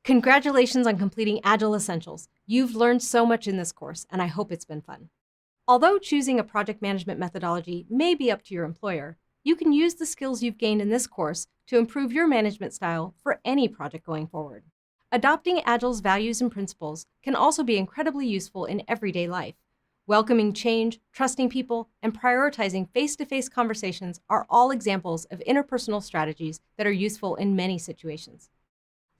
Congratulations on completing Agile Essentials. You've learned so much in this course, and I hope it's been fun. Although choosing a project management methodology may be up to your employer, you can use the skills you've gained in this course to improve your management style for any project going forward. Adopting Agile's values and principles can also be incredibly useful in everyday life. Welcoming change, trusting people, and prioritizing face-to-face conversations are all examples of interpersonal strategies that are useful in many situations.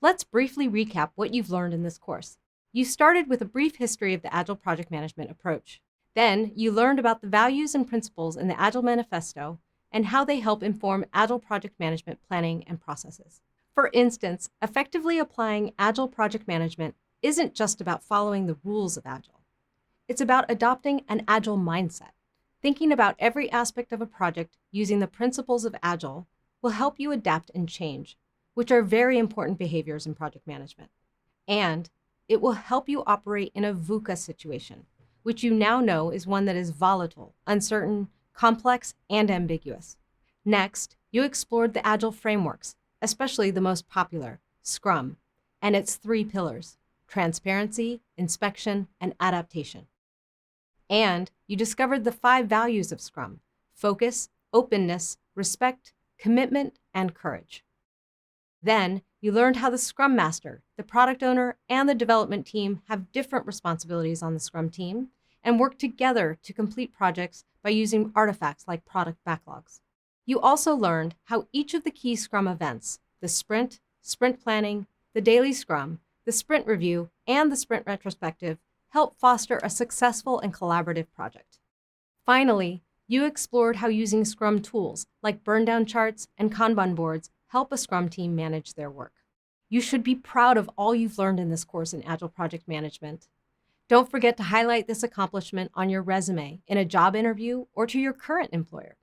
Let's briefly recap what you've learned in this course. You started with a brief history of the Agile project management approach. Then, you learned about the values and principles in the Agile Manifesto and how they help inform Agile project management planning and processes. For instance, effectively applying Agile project management isn't just about following the rules of Agile. It's about adopting an Agile mindset. Thinking about every aspect of a project using the principles of Agile will help you adapt and change, which are very important behaviors in project management. And it will help you operate in a VUCA situation, which you now know is one that is volatile, uncertain, complex, and ambiguous. Next, you explored the Agile frameworks, especially the most popular, Scrum, and its 3 pillars: transparency, inspection, and adaptation. And you discovered the 5 values of Scrum: focus, openness, respect, commitment, and courage. Then, you learned how the Scrum Master, the product owner, and the development team have different responsibilities on the Scrum team and work together to complete projects by using artifacts like product backlogs. You also learned how each of the key Scrum events, the sprint, sprint planning, the daily Scrum, the sprint review, and the sprint retrospective, help foster a successful and collaborative project. Finally, you explored how using Scrum tools like burn-down charts and Kanban boards help a Scrum team manage their work. You should be proud of all you've learned in this course in Agile project management. Don't forget to highlight this accomplishment on your resume, in a job interview, or to your current employer.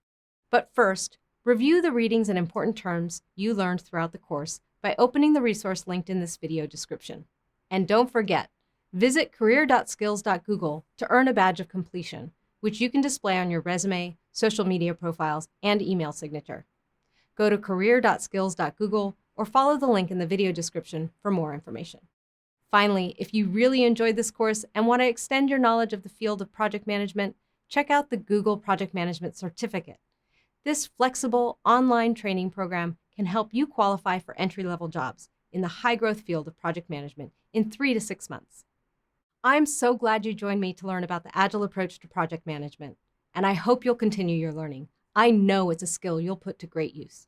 But first, review the readings and important terms you learned throughout the course by opening the resource linked in this video description. And don't forget, visit career.skills.google to earn a badge of completion, which you can display on your resume, social media profiles, and email signature. Go to career.skills.google or follow the link in the video description for more information. Finally, if you really enjoyed this course and want to extend your knowledge of the field of project management, check out the Google Project Management Certificate. This flexible online training program can help you qualify for entry-level jobs in the high-growth field of project management in 3 to 6 months. I'm so glad you joined me to learn about the Agile approach to project management, and I hope you'll continue your learning. I know it's a skill you'll put to great use.